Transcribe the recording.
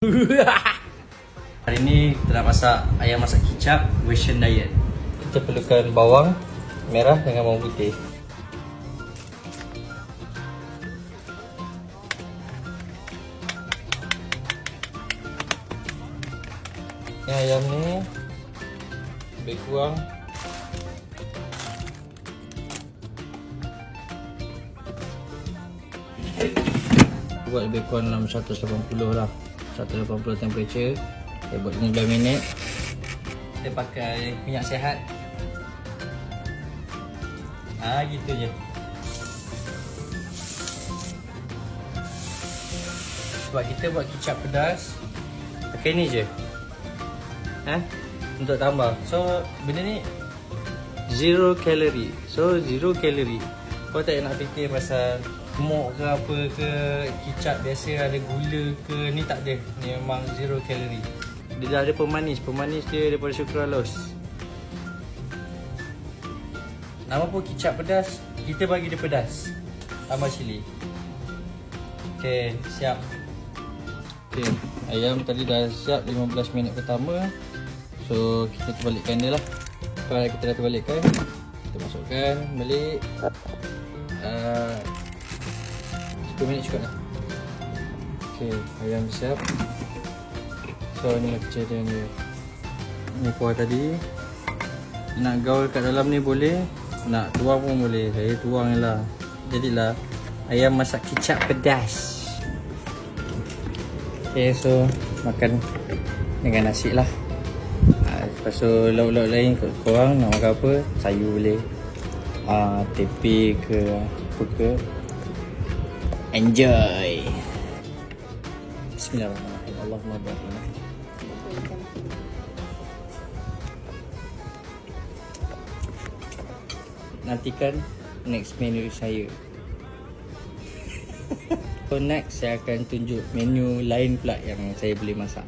Hari ni kita nak masak ayam masak kicap version diet. Kita perlukan bawang merah dengan bawang putih. Ni ayam ni lebih kurang buat lebih kurang dalam 180 lah, 180 temperature. Kita buat 15 minit. Kita pakai minyak sihat. Gitu je. Sebab kita buat kicap pedas, pakai ni je untuk tambah. So benda ni zero calorie. So zero calorie. Kau tak nak fikir pasal gemuk ke apa ke, kicap biasa ada gula ke, ni tak ada. Ni memang zero calorie. Dia dah ada pemanis. Pemanis dia daripada sucralose. Nama pun kicap pedas, kita bagi dia pedas. Tambah cili. Okay, siap. Okay, ayam tadi dah siap 15 minit pertama. So kita terbalikkan dia lah. Kalau kita dah terbalikkan, kita masukkan balik. 10 minit cukup lah. Okay, ayam siap. So ni lah kejadian dia. Ni kuah tadi. Nak gaul kat dalam ni boleh, nak tuang pun boleh. Saya tuang je lah. Jadilah ayam masak kicap pedas. Okay, so makan dengan nasi lah. Lepas tu lauk-lauk lain korang nak makan apa, sayur boleh, tepi ke apa ke. Enjoy. Bismillahirrahmanirrahim. Allahumma barik. Nantikan next menu saya. So next saya akan tunjuk menu lain pula yang saya boleh masak.